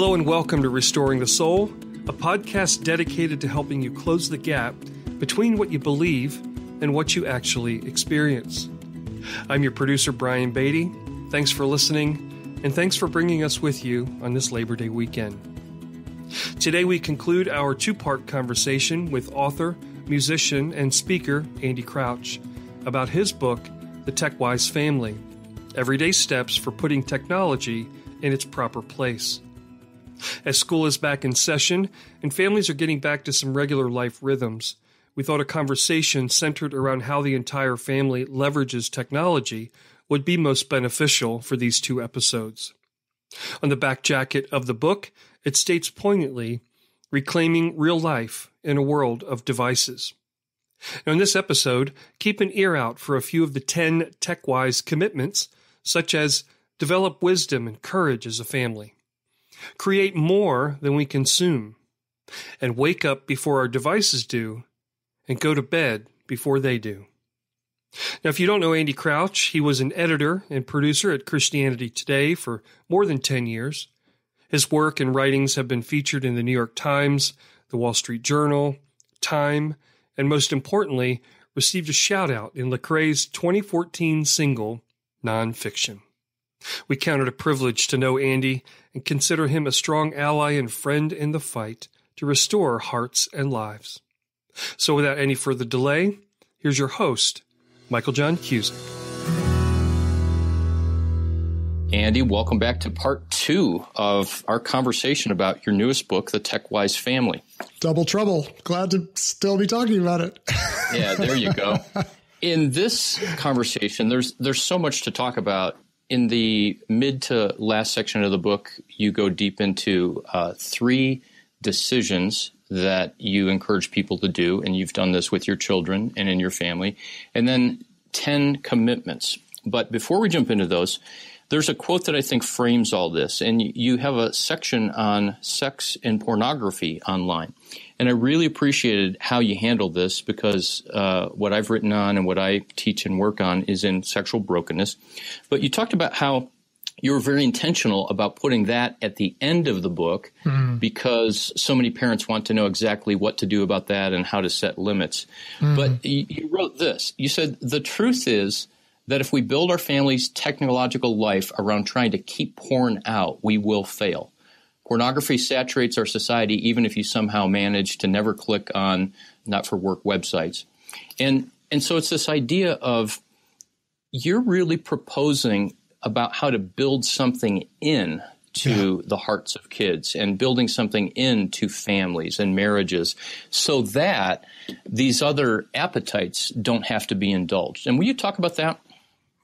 Hello and welcome to Restoring the Soul, a podcast dedicated to helping you close the gap between what you believe and what you actually experience. I'm your producer, Brian Beatty. Thanks for listening, and thanks for bringing us with you on this Labor Day weekend. Today we conclude our two-part conversation with author, musician, and speaker Andy Crouch about his book, The Tech-Wise Family, Everyday Steps for Putting Technology in its Proper Place. As school is back in session and families are getting back to some regular life rhythms, we thought a conversation centered around how the entire family leverages technology would be most beneficial for these two episodes. On the back jacket of the book, it states poignantly, reclaiming real life in a world of devices. Now in this episode, keep an ear out for a few of the 10 tech-wise commitments, such as develop wisdom and courage as a family, create more than we consume, and wake up before our devices do, and go to bed before they do. Now, if you don't know Andy Crouch, he was an editor and producer at Christianity Today for more than 10 years. His work and writings have been featured in the New York Times, the Wall Street Journal, Time, and most importantly, received a shout-out in Lecrae's 2014 single, Nonfiction. We count it a privilege to know Andy and consider him a strong ally and friend in the fight to restore hearts and lives. So without any further delay, here's your host, Michael John Cusick. Andy, welcome back to part 2 of our conversation about your newest book, The Tech-Wise Family. Double trouble. Glad to still be talking about it. Yeah, there you go. In this conversation, there's so much to talk about. In the mid to last section of the book, you go deep into 3 decisions that you encourage people to do, and you've done this with your children and in your family, and then 10 commitments. But before we jump into those, there's a quote that I think frames all this, and you have a section on sex and pornography online. And I really appreciated how you handled this because what I've written on and what I teach and work on is in sexual brokenness. But you talked about how you were very intentional about putting that at the end of the book because so many parents want to know exactly what to do about that and how to set limits. But you wrote this. You said, the truth is that if we build our family's technological life around trying to keep porn out, we will fail. Pornography saturates our society even if you somehow manage to never click on not-for-work websites. And so it's this idea of you're really proposing about how to build something in to the hearts of kids and building something into families and marriages so that these other appetites don't have to be indulged. And will you talk about that?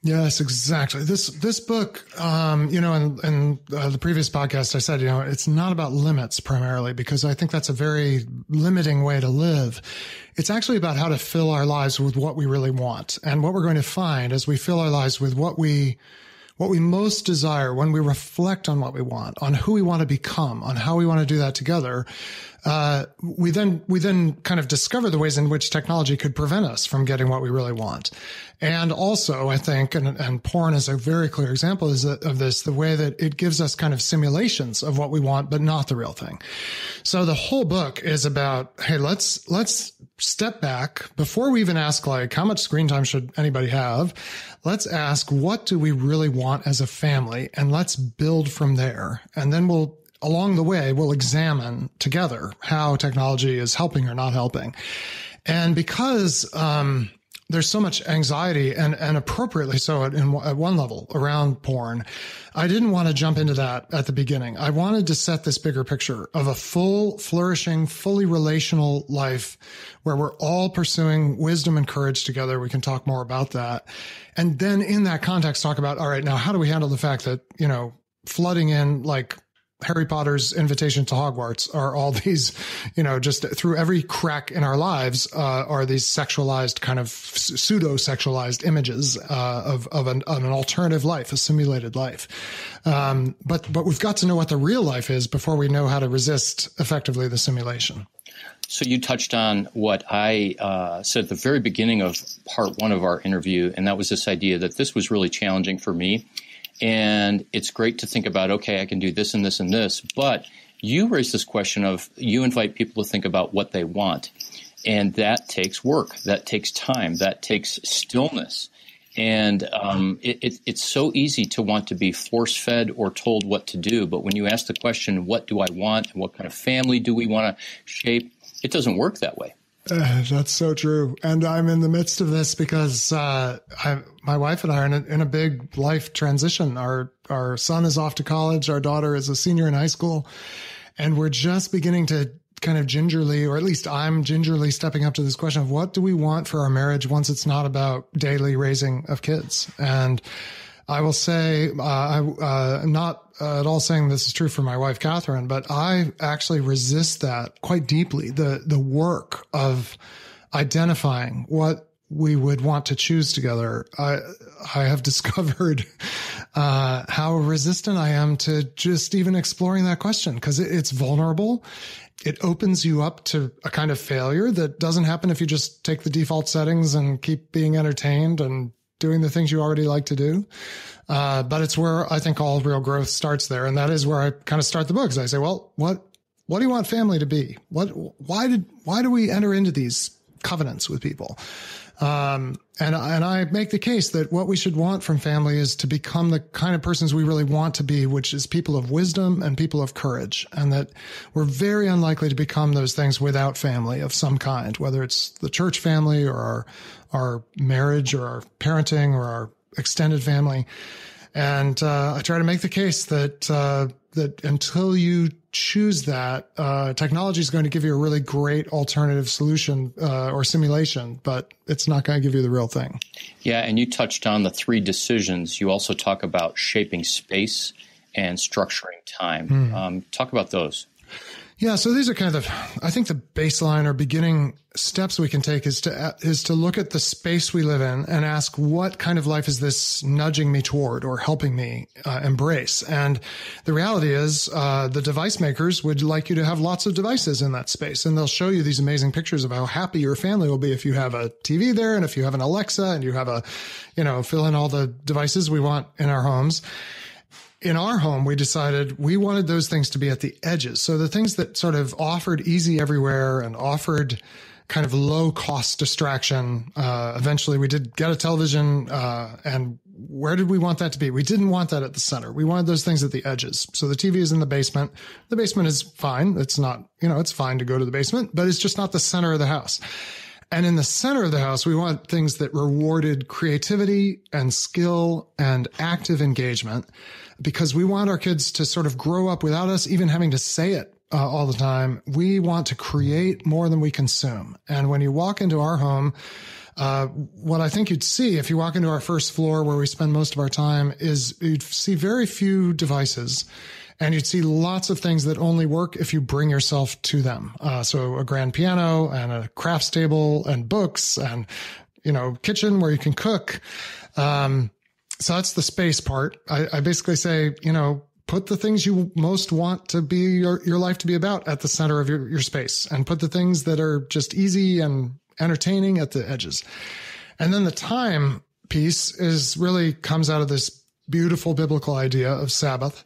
Yes, exactly. This book, in the previous podcast, I said, it's not about limits primarily because I think that's a very limiting way to live. It's actually about how to fill our lives with what we really want. And what we're going to find as we fill our lives with what we most desire, when we reflect on what we want, on who we want to become, on how we want to do that together, we then kind of discover the ways in which technology could prevent us from getting what we really want. And also, I think, and porn is a very clear example of this, the way that it gives us kind of simulations of what we want, but not the real thing. So the whole book is about, hey, let's step back before we even ask, like, how much screen time should anybody have? Let's ask, what do we really want as a family? And let's build from there. And then along the way, we'll examine together how technology is helping or not helping. And because there's so much anxiety and appropriately so at one level around porn, I didn't want to jump into that at the beginning. I wanted to set this bigger picture of a full, flourishing, fully relational life where we're all pursuing wisdom and courage together. We can talk more about that. And then in that context, talk about, all right, now how do we handle the fact that, flooding in like Harry Potter's invitation to Hogwarts are all these, just through every crack in our lives, are these sexualized kind of pseudo-sexualized images, of an alternative life, a simulated life. But we've got to know what the real life is before we know how to resist effectively the simulation. So you touched on what I said at the very beginning of part 1 of our interview, and that was this idea that this was really challenging for me. And it's great to think about, okay, I can do this and this and this. But you raise this question of you invite people to think about what they want. And that takes work. That takes time. That takes stillness. And it's so easy to want to be force-fed or told what to do. But when you ask the question, what do I want and what kind of family do we want to shape, it doesn't work that way. That's so true. And I'm in the midst of this because my wife and I are in a big life transition. Our son is off to college. Our daughter is a senior in high school. And we're just beginning to kind of gingerly, or at least I'm gingerly stepping up to this question of what do we want for our marriage once it's not about daily raising of kids. And I will say, I'm not at all saying this is true for my wife, Catherine, but I actually resist that quite deeply. The work of identifying what we would want to choose together. I have discovered how resistant I am to just even exploring that question because it's vulnerable. It opens you up to a kind of failure that doesn't happen if you just take the default settings and keep being entertained and doing the things you already like to do. But it's where I think all real growth starts there. And that is where I kind of start the book. I say, well, what do you want family to be? Why do we enter into these covenants with people? And I make the case that what we should want from family is to become the kind of persons we really want to be, which is people of wisdom and people of courage. And that we're very unlikely to become those things without family of some kind, whether it's the church family or our marriage or our parenting or our extended family. And I try to make the case that until you choose that, technology is going to give you a really great alternative solution or simulation, but it's not going to give you the real thing. Yeah, and you touched on the 3 decisions. You also talk about shaping space and structuring time. Talk about those. Yeah, so these are kind of, I think the baseline or beginning steps we can take is to look at the space we live in and ask what kind of life is this nudging me toward or helping me embrace. And the reality is the device makers would like you to have lots of devices in that space. And they'll show you these amazing pictures of how happy your family will be if you have a TV there and if you have an Alexa and you have fill in all the devices we want in our homes. In our home, we decided we wanted those things to be at the edges. So the things that sort of offered easy everywhere and offered kind of low cost distraction. Eventually we did get a television, and where did we want that to be? We didn't want that at the center. We wanted those things at the edges. So the TV is in the basement. The basement is fine. It's not, it's fine to go to the basement, but it's just not the center of the house. And in the center of the house, we want things that rewarded creativity and skill and active engagement, because we want our kids to sort of grow up without us even having to say it all the time. We want to create more than we consume. And when you walk into our home, what I think you'd see if you walk into our first floor where we spend most of our time is you'd see very few devices. And you'd see lots of things that only work if you bring yourself to them. So a grand piano and a crafts table and books and, kitchen where you can cook. So that's the space part. I basically say, put the things you most want to be your life to be about at the center of your space, and put the things that are just easy and entertaining at the edges. And then the time piece really comes out of this beautiful biblical idea of Sabbath.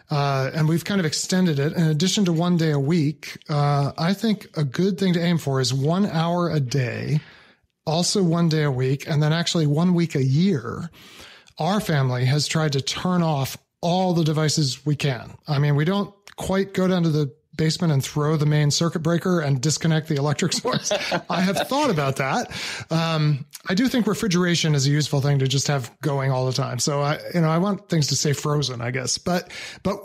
And we've kind of extended it. In addition to 1 day a week, I think a good thing to aim for is 1 hour a day, also 1 day a week, and then actually 1 week a year. Our family has tried to turn off all the devices we can. I mean, we don't quite go down to the basement and throw the main circuit breaker and disconnect the electric source. I have thought about that. I do think refrigeration is a useful thing to just have going all the time. So I want things to stay frozen, I guess. But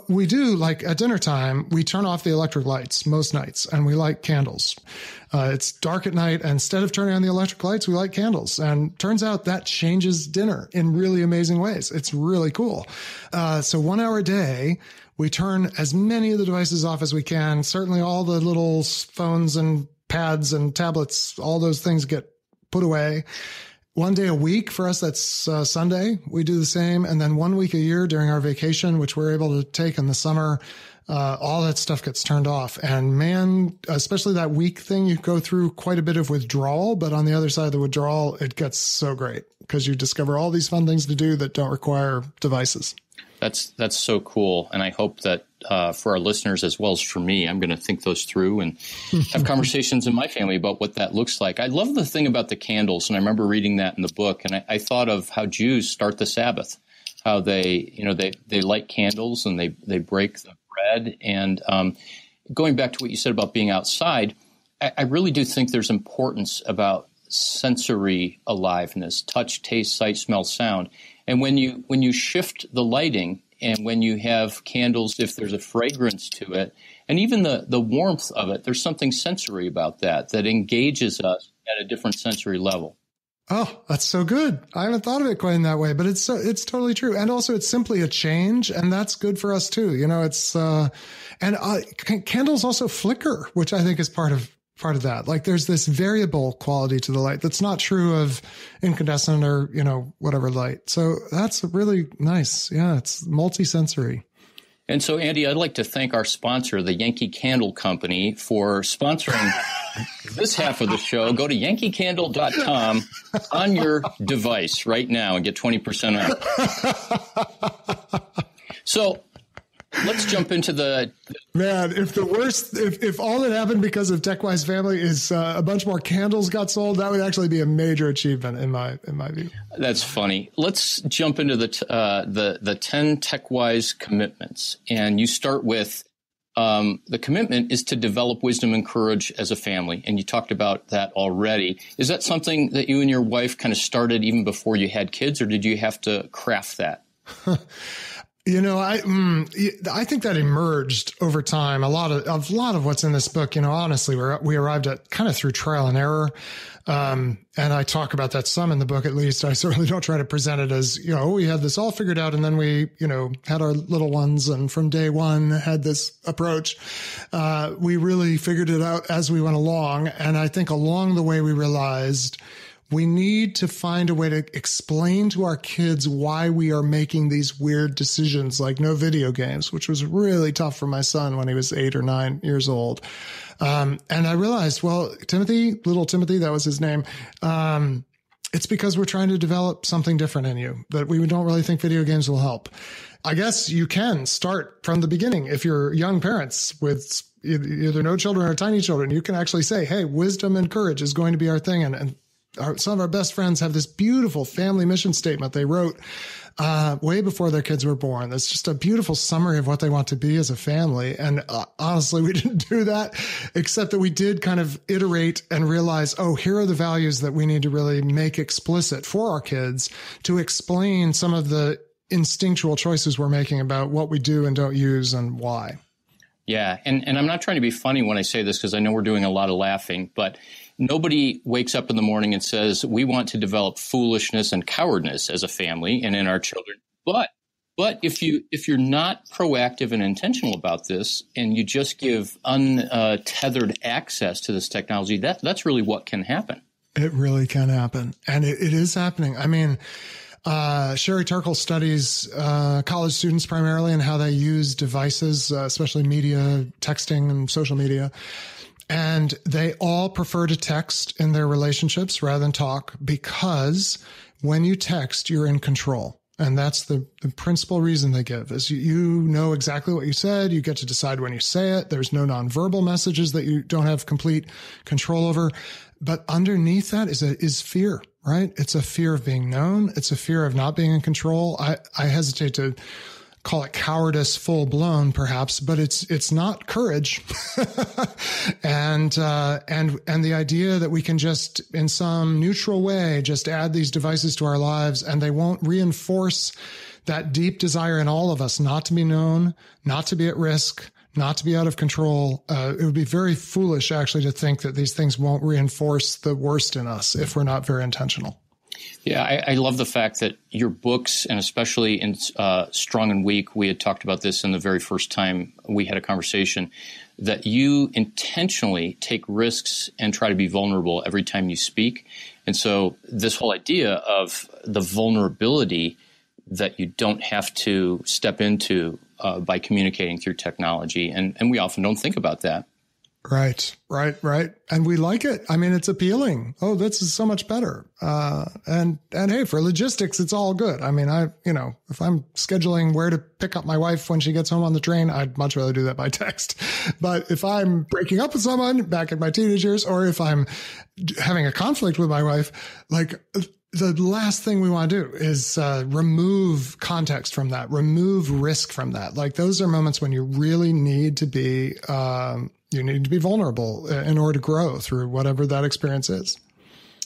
we do, like at dinner time, we turn off the electric lights most nights and we light candles. It's dark at night, and instead of turning on the electric lights, we light candles. And turns out that changes dinner in really amazing ways. It's really cool. So 1 hour a day, we turn as many of the devices off as we can. Certainly all the little phones and pads and tablets, all those things get put away. 1 day a week for us, that's Sunday. We do the same. And then 1 week a year during our vacation, which we're able to take in the summer, all that stuff gets turned off. And man, especially that week thing, you go through quite a bit of withdrawal. But on the other side of the withdrawal, it gets so great because you discover all these fun things to do that don't require devices. That's so cool. And I hope that for our listeners as well as for me, I'm going to think those through and have conversations in my family about what that looks like. I love the thing about the candles. And I remember reading that in the book. And I thought of how Jews start the Sabbath, how they light candles and they break the bread. And going back to what you said about being outside, I really do think there's importance about sensory aliveness, touch, taste, sight, smell, sound. And when you shift the lighting and when you have candles, if there's a fragrance to it, and even the warmth of it, there's something sensory about that engages us at a different sensory level. Oh, that's so good. I haven't thought of it quite in that way, but it's totally true. And also it's simply a change, and that's good for us too. It's, candles also flicker, which I think is part of that. Like there's this variable quality to the light that's not true of incandescent or, whatever light. So that's really nice. Yeah. It's multi-sensory. And so, Andy, I'd like to thank our sponsor, the Yankee Candle Company, for sponsoring this half of the show. Go to yankeecandle.com on your device right now and get 20% off. So let's jump into the man. If all that happened because of TechWise Family is a bunch more candles got sold, that would actually be a major achievement in my view. That's funny. Let's jump into the 10 TechWise commitments, and you start with the commitment is to develop wisdom and courage as a family, and you talked about that already. Is that something that you and your wife kind of started even before you had kids, or did you have to craft that? I think that emerged over time. A lot of what's in this book, honestly, we arrived at kind of through trial and error. And I talk about that some in the book, at least. I certainly don't try to present it as, we had this all figured out and then we, had our little ones and from day one had this approach. We really figured it out as we went along. And I think along the way we realized we need to find a way to explain to our kids why we are making these weird decisions, like no video games, which was really tough for my son when he was 8 or 9 years old. And I realized, well, little Timothy, that was his name. It's because we're trying to develop something different in you that we don't really think video games will help. I guess you can start from the beginning. If you're young parents with either no children or tiny children, you can actually say, hey, wisdom and courage is going to be our thing. And some of our best friends have this beautiful family mission statement they wrote way before their kids were born. It's just a beautiful summary of what they want to be as a family. And honestly, we didn't do that, except that we did kind of iterate and realize, here are the values that we need to really make explicit for our kids to explain some of the instinctual choices we're making about what we do and don't use and why. Yeah. And I'm not trying to be funny when I say this because I know we're doing a lot of laughing, but nobody wakes up in the morning and says, we want to develop foolishness and cowardness as a family and in our children. But if you're not proactive and intentional about this and you just give untethered access to this technology, that's really what can happen. It really can happen. And it is happening. I mean, Sherry Turkle studies college students primarily and how they use devices, especially media, texting and social media. And they all prefer to text in their relationships rather than talk because when you text, you're in control. And that's the principal reason they give is you know exactly what you said. You get to decide when you say it. There's no nonverbal messages that you don't have complete control over. But underneath that is fear, right? It's a fear of being known. It's a fear of not being in control. I hesitate to call it cowardice full blown, perhaps, but it's not courage. And the idea that we can just in some neutral way, just add these devices to our lives and they won't reinforce that deep desire in all of us, not to be known, not to be at risk, not to be out of control. It would be very foolish actually to think that these things won't reinforce the worst in us if we're not very intentional. Yeah, I love the fact that your books, and especially in Strong and Weak, we had talked about this in the very first time we had a conversation, that you intentionally take risks and try to be vulnerable every time you speak. And so this whole idea of the vulnerability that you don't have to step into by communicating through technology, and we often don't think about that. Right. And we like it. I mean, it's appealing. Oh, this is so much better. And hey, for logistics, it's all good. I mean, if I'm scheduling where to pick up my wife when she gets home on the train, I'd much rather do that by text. But if I'm breaking up with someone back in my teenage years, or if I'm having a conflict with my wife, like, the last thing we want to do is remove context from that, remove risk from that. Like, those are moments when you really need to be vulnerable in order to grow through whatever that experience is.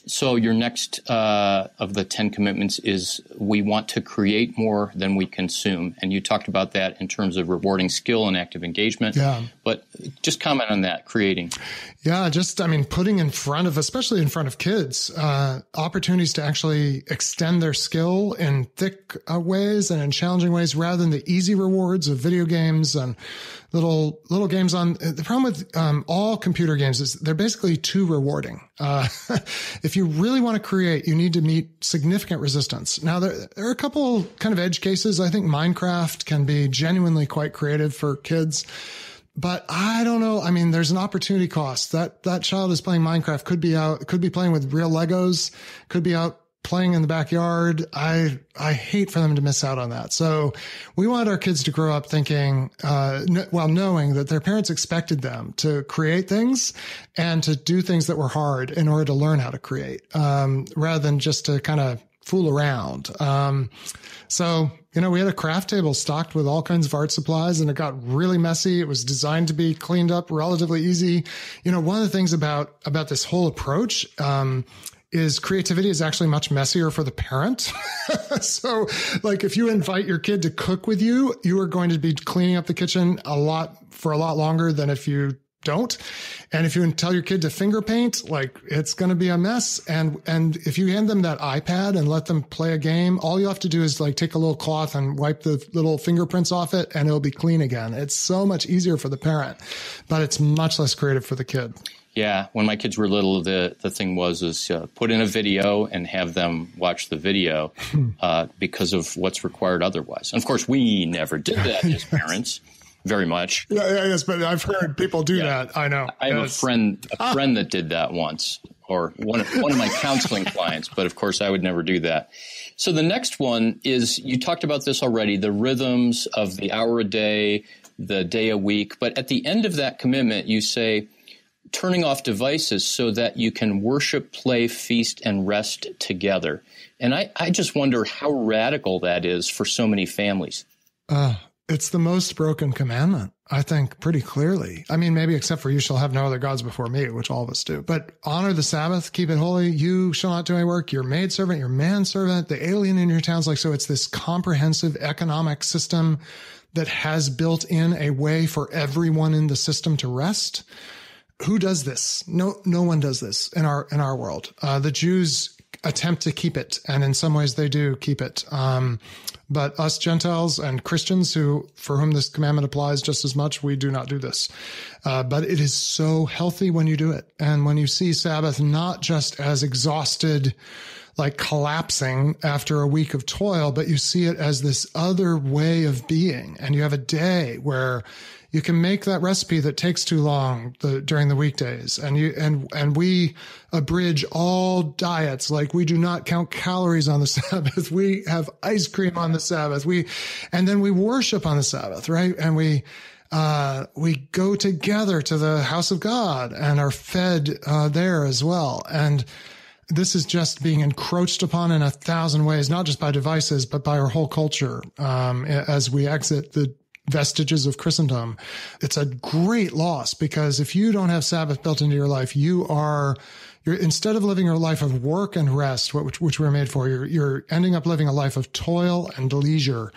So your next of the 10 commitments is we want to create more than we consume. And you talked about that in terms of rewarding skill and active engagement. Yeah. But just comment on that, creating. Yeah, putting in front of, especially in front of kids, opportunities to actually extend their skill in thick ways and in challenging ways, rather than the easy rewards of video games and little games on. The problem with all computer games is they're basically too rewarding. If you really want to create, you need to meet significant resistance. Now, there are a couple kind of edge cases. I think Minecraft can be genuinely quite creative for kids. But I don't know. I mean, there's an opportunity cost. That child is playing Minecraft, could be playing with real Legos, could be out playing in the backyard. I hate for them to miss out on that. So we want our kids to grow up thinking, knowing that their parents expected them to create things and to do things that were hard in order to learn how to create, rather than just to kind of fool around. So, we had a craft table stocked with all kinds of art supplies, and it got really messy. It was designed to be cleaned up relatively easy. One of the things about this whole approach, is creativity is actually much messier for the parent. So, like, if you invite your kid to cook with you, you are going to be cleaning up the kitchen for a lot longer than if you don't. And if you tell your kid to finger paint, like, it's going to be a mess. And if you hand them that iPad and let them play a game, all you have to do is like take a little cloth and wipe the little fingerprints off it, and it'll be clean again. It's so much easier for the parent, but it's much less creative for the kid. Yeah, when my kids were little, the thing was put in a video and have them watch the video because of what's required otherwise. And of course, we never did that as parents. Very much. Yes, but I've heard people do that. I know. I have a friend that did that once, or one of my counseling clients, but of course I would never do that. So the next one is, you talked about this already, the rhythms of the hour a day, the day a week. But at the end of that commitment, you say, turning off devices so that you can worship, play, feast, and rest together. And I just wonder how radical that is for so many families. It's the most broken commandment, I think, pretty clearly. I mean, maybe except for you shall have no other gods before me, which all of us do. But honor the Sabbath, keep it holy. You shall not do any work. Your maidservant, your manservant, the alien in your towns. So it's this comprehensive economic system that has built in a way for everyone in the system to rest. Who does this? No one does this in our world. The Jews attempt to keep it, and in some ways they do keep it. But us Gentiles and Christians, for whom this commandment applies just as much, we do not do this. But it is so healthy when you do it. And when you see Sabbath not just as exhausted, like collapsing after a week of toil, but you see it as this other way of being. And you have a day where you can make that recipe that takes too long during the weekdays. And we abridge all diets. Like, we do not count calories on the Sabbath. We have ice cream on the Sabbath. And then we worship on the Sabbath, right? And we go together to the house of God and are fed there as well. And this is just being encroached upon in 1,000 ways, not just by devices, but by our whole culture as we exit the vestiges of Christendom. It's a great loss, because if you don't have Sabbath built into your life, you're instead of living a life of work and rest, which we're made for, you're ending up living a life of toil and leisure.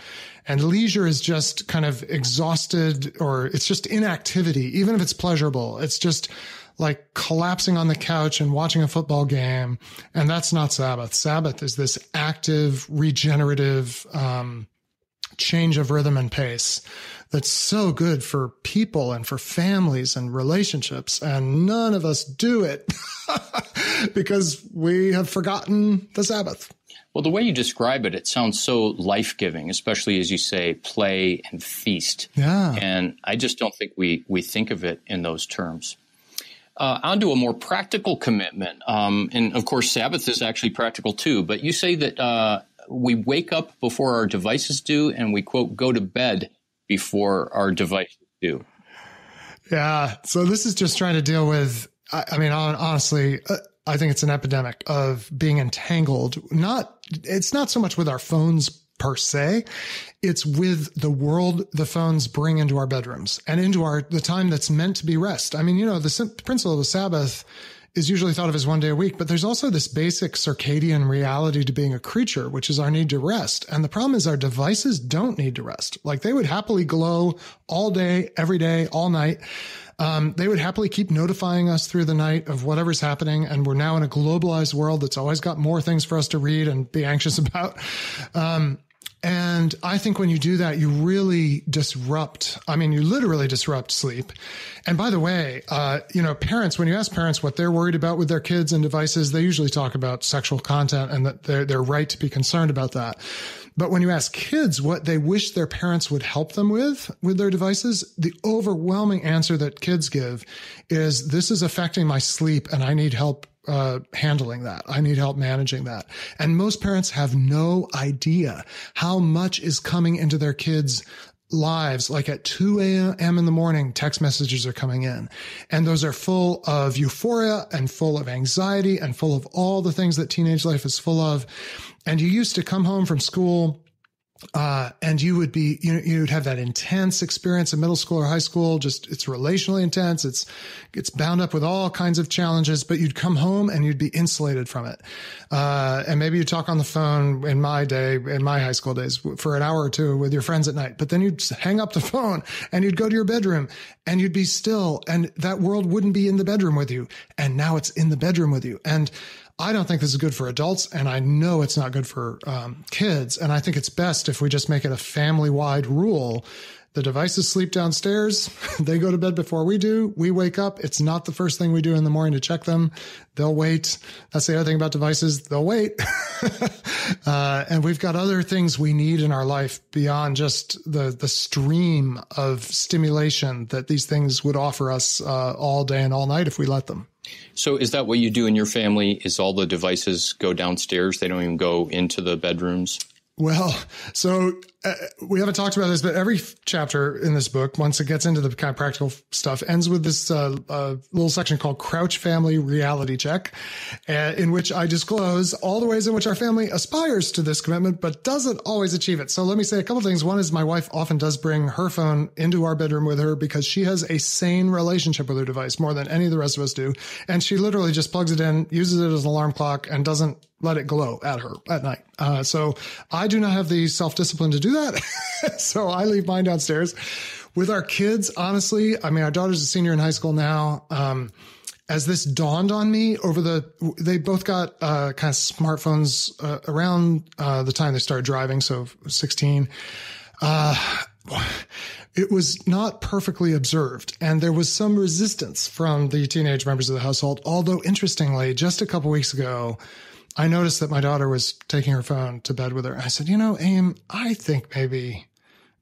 And leisure is just kind of exhausted, or it's just inactivity, even if it's pleasurable. It's just like collapsing on the couch and watching a football game. And that's not Sabbath. Sabbath is this active, regenerative, change of rhythm and pace that's so good for people and for families and relationships. And none of us do it because we have forgotten the Sabbath. Well, the way you describe it, it sounds so life-giving, especially as you say, play and feast. Yeah. And I just don't think we think of it in those terms. onto a more practical commitment. And of course, Sabbath is actually practical too. But you say that we wake up before our devices do, and we, quote, go to bed before our devices do. Yeah. So this is just trying to deal with, I mean, honestly, I think it's an epidemic of being entangled. It's not so much with our phones per se. It's with the world the phones bring into our bedrooms and into the time that's meant to be rest. I mean, the principle of the Sabbath is usually thought of as one day a week, but there's also this basic circadian reality to being a creature, which is our need to rest. And the problem is our devices don't need to rest. Like, they would happily glow all day, every day, all night. They would happily keep notifying us through the night of whatever's happening. And we're now in a globalized world that's always got more things for us to read and be anxious about. And I think when you do that, you really you literally disrupt sleep. And by the way, parents, when you ask parents what they're worried about with their kids and devices, they usually talk about sexual content and that they're right to be concerned about that. But when you ask kids what they wish their parents would help them with their devices, the overwhelming answer that kids give is, this is affecting my sleep and I need help handling that. I need help managing that. And most parents have no idea how much is coming into their kids' lives. Like at 2 a.m. in the morning, text messages are coming in, and those are full of euphoria and full of anxiety and full of all the things that teenage life is full of. And you used to come home from school, and you would be, you'd have that intense experience in middle school or high school. It's relationally intense. It's bound up with all kinds of challenges, but you'd come home and you'd be insulated from it. And maybe you'd talk on the phone in my high school days for an hour or two with your friends at night, but then you'd hang up the phone and you'd go to your bedroom and you'd be still, and that world wouldn't be in the bedroom with you. And now it's in the bedroom with you. And I don't think this is good for adults, and I know it's not good for kids. And I think it's best if we just make it a family-wide rule. The devices sleep downstairs. They go to bed before we do. We wake up. It's not the first thing we do in the morning to check them. They'll wait. That's the other thing about devices. They'll wait. And we've got other things we need in our life beyond just the stream of stimulation that these things would offer us all day and all night if we let them. So is that what you do in your family? Is all the devices go downstairs? They don't even go into the bedrooms? Well, so we haven't talked about this, but every chapter in this book, once it gets into the kind of practical stuff, ends with this little section called Crouch Family Reality Check, in which I disclose all the ways in which our family aspires to this commitment, but doesn't always achieve it. So let me say a couple of things. One is my wife often does bring her phone into our bedroom with her because she has a sane relationship with her device more than any of the rest of us do. And she literally just plugs it in, uses it as an alarm clock, and doesn't let it glow at her at night. So I do not have the self-discipline to do that. So I leave mine downstairs. With our kids, honestly, I mean, our daughter's a senior in high school now. As this dawned on me they both got kind of smartphones around the time they started driving, so 16. It was not perfectly observed, and there was some resistance from the teenage members of the household. Although, interestingly, just a couple weeks ago, I noticed that my daughter was taking her phone to bed with her. I said, Aim, I think maybe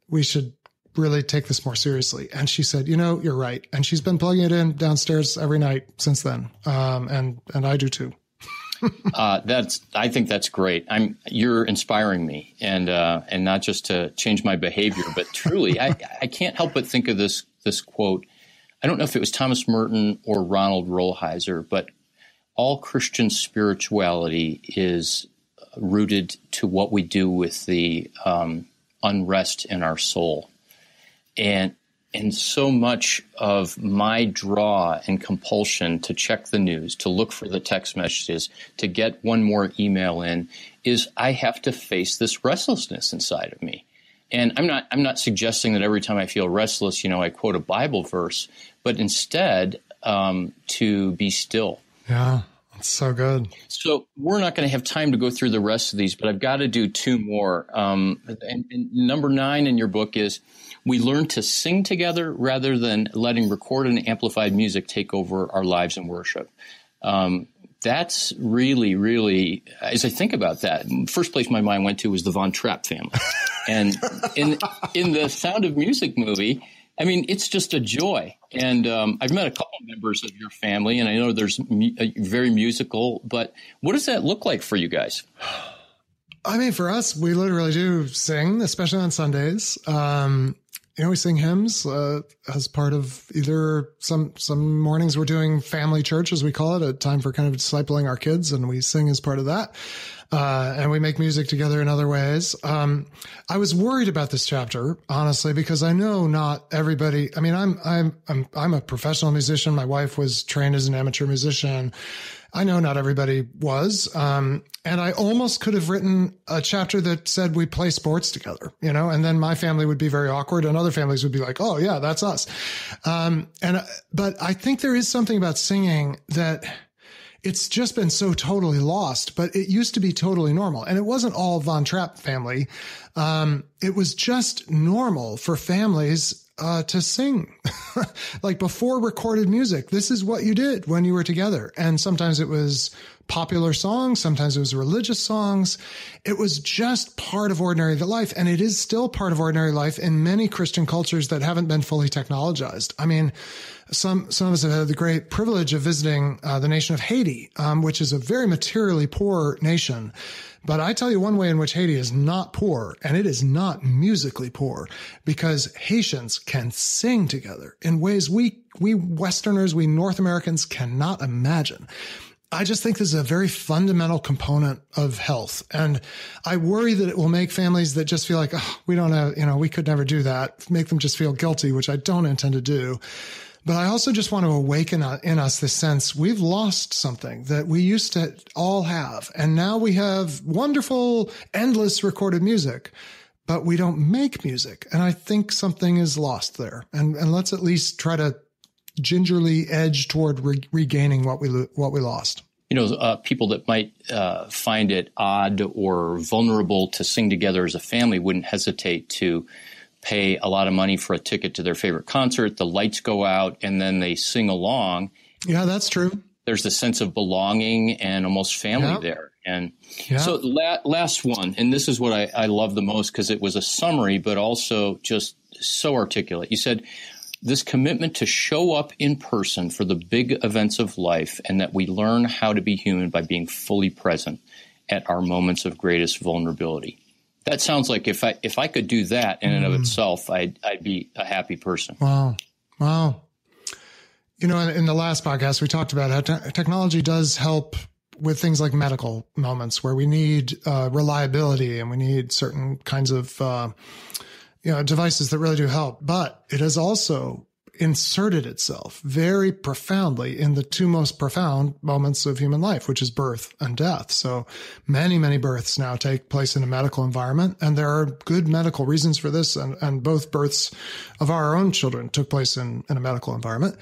we should really take this more seriously. And she said, you're right. And she's been plugging it in downstairs every night since then. And I do too. I think that's great. You're inspiring me, and not just to change my behavior, but truly, I can't help but think of this quote. I don't know if it was Thomas Merton or Ronald Rolheiser, but all Christian spirituality is rooted to what we do with the unrest in our soul. And so much of my draw and compulsion to check the news, to look for the text messages, to get one more email in, is I have to face this restlessness inside of me. And I'm not suggesting that every time I feel restless, I quote a Bible verse, but instead to be still. Yeah, that's so good. So we're not going to have time to go through the rest of these, but I've got to do two more. And number 9 in your book is, we learn to sing together rather than letting recorded and amplified music take over our lives in worship. That's really, really, as I think about that, first place my mind went to was the Von Trapp family. And in the Sound of Music movie, I mean, it's just a joy. And I've met a couple of members of your family, and I know there's very musical. But what does that look like for you guys? I mean, for us, we literally do sing, especially on Sundays. We sing hymns as part of either some mornings we're doing family church, as we call it, a time for kind of discipling our kids, and we sing as part of that. And we make music together in other ways. I was worried about this chapter, honestly, because I know not everybody. I mean, I'm a professional musician. My wife was trained as an amateur musician. I know not everybody was. And I almost could have written a chapter that said we play sports together, and then my family would be very awkward and other families would be like, oh yeah, that's us. But I think there is something about singing that it's just been so totally lost, but it used to be totally normal. And it wasn't all Von Trapp family. It was just normal for families to sing. Like before recorded music, this is what you did when you were together. And sometimes it was popular songs. Sometimes it was religious songs. It was just part of ordinary life. And it is still part of ordinary life in many Christian cultures that haven't been fully technologized. I mean, some of us have had the great privilege of visiting the nation of Haiti, which is a very materially poor nation. But I tell you one way in which Haiti is not poor, and it is not musically poor, because Haitians can sing together in ways we Westerners, we North Americans cannot imagine. I just think this is a very fundamental component of health. And I worry that it will make families that just feel like, oh, we don't have, we could never do that, make them just feel guilty, which I don't intend to do. But I also just want to awaken in us this sense we've lost something that we used to all have. And now we have wonderful, endless recorded music, but we don't make music. And I think something is lost there. And let's at least try to gingerly edge toward regaining what we lost. People that might find it odd or vulnerable to sing together as a family wouldn't hesitate to pay a lot of money for a ticket to their favorite concert. The lights go out and then they sing along. Yeah, that's true. There's the sense of belonging and almost family there. And so last one, and this is what I love the most because it was a summary, but also just so articulate. You said, this commitment to show up in person for the big events of life and that we learn how to be human by being fully present at our moments of greatest vulnerability. That sounds like if I could do that in and of itself, I'd be a happy person. Wow. In the last podcast, we talked about how technology does help with things like medical moments where we need reliability and we need certain kinds of devices that really do help. But it has also inserted itself very profoundly in the two most profound moments of human life, which is birth and death. So many, many births now take place in a medical environment, and there are good medical reasons for this. And both births of our own children took place in a medical environment.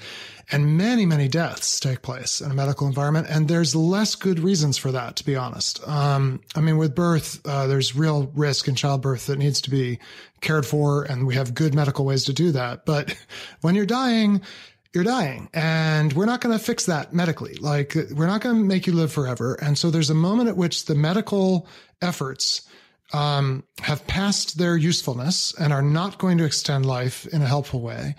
And many, many deaths take place in a medical environment. And there's less good reasons for that, to be honest. With birth, there's real risk in childbirth that needs to be cared for. And we have good medical ways to do that. But when you're dying, you're dying. And we're not going to fix that medically. Like, we're not going to make you live forever. And so there's a moment at which the medical efforts have passed their usefulness and are not going to extend life in a helpful way.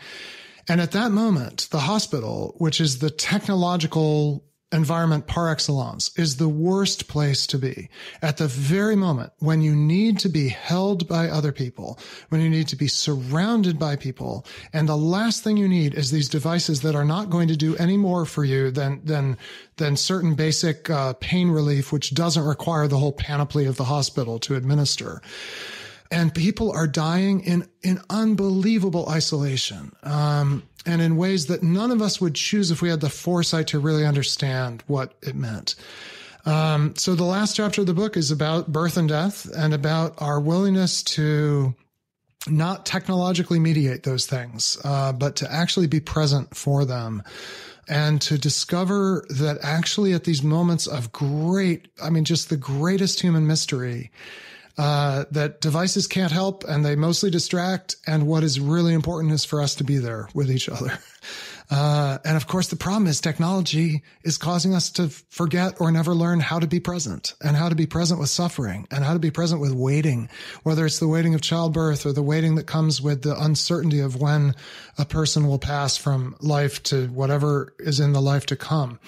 And at that moment, the hospital, which is the technological environment par excellence, is the worst place to be. At the very moment when you need to be held by other people, when you need to be surrounded by people, and the last thing you need is these devices that are not going to do any more for you than certain basic pain relief, which doesn't require the whole panoply of the hospital to administer. And people are dying in unbelievable isolation, and in ways that none of us would choose if we had the foresight to really understand what it meant. So the last chapter of the book is about birth and death and about our willingness to not technologically mediate those things, but to actually be present for them. And to discover that actually at these moments of just the greatest human mystery, that devices can't help and they mostly distract. And what is really important is for us to be there with each other. And of course, the problem is technology is causing us to forget or never learn how to be present and how to be present with suffering and how to be present with waiting, whether it's the waiting of childbirth or the waiting that comes with the uncertainty of when a person will pass from life to whatever is in the life to come.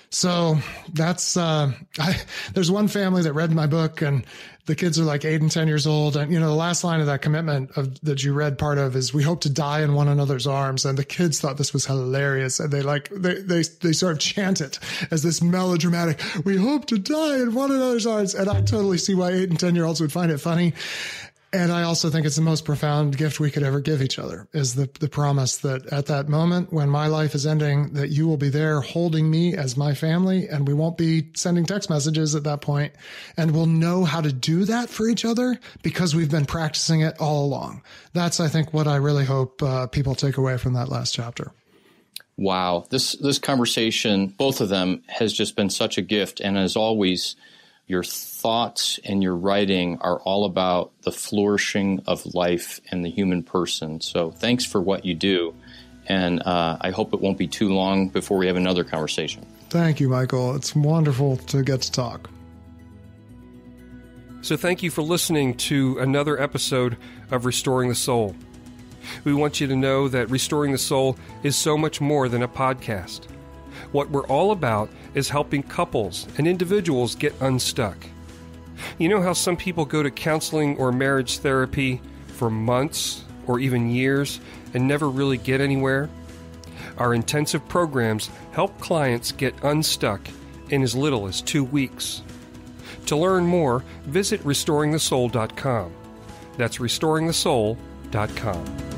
So that's, there's one family that read my book and the kids are like 8 and 10 years old. And, the last line of that commitment that you read part of is, we hope to die in one another's arms. And the kids thought this was hilarious. And they sort of chant it as this melodramatic, we hope to die in one another's arms. And I totally see why 8 and 10-year-olds would find it funny. And I also think it's the most profound gift we could ever give each other, is the promise that at that moment when my life is ending, that you will be there holding me as my family, and we won't be sending text messages at that point. And we'll know how to do that for each other because we've been practicing it all along. That's, I think, what I really hope people take away from that last chapter. Wow. This conversation, both of them, has just been such a gift. And as always, your thoughts and your writing are all about the flourishing of life and the human person. So thanks for what you do. And I hope it won't be too long before we have another conversation. Thank you, Michael. It's wonderful to get to talk. So thank you for listening to another episode of Restoring the Soul. We want you to know that Restoring the Soul is so much more than a podcast. What we're all about is helping couples and individuals get unstuck. You know how some people go to counseling or marriage therapy for months or even years and never really get anywhere? Our intensive programs help clients get unstuck in as little as 2 weeks. To learn more, visit restoringthesoul.com. That's restoringthesoul.com.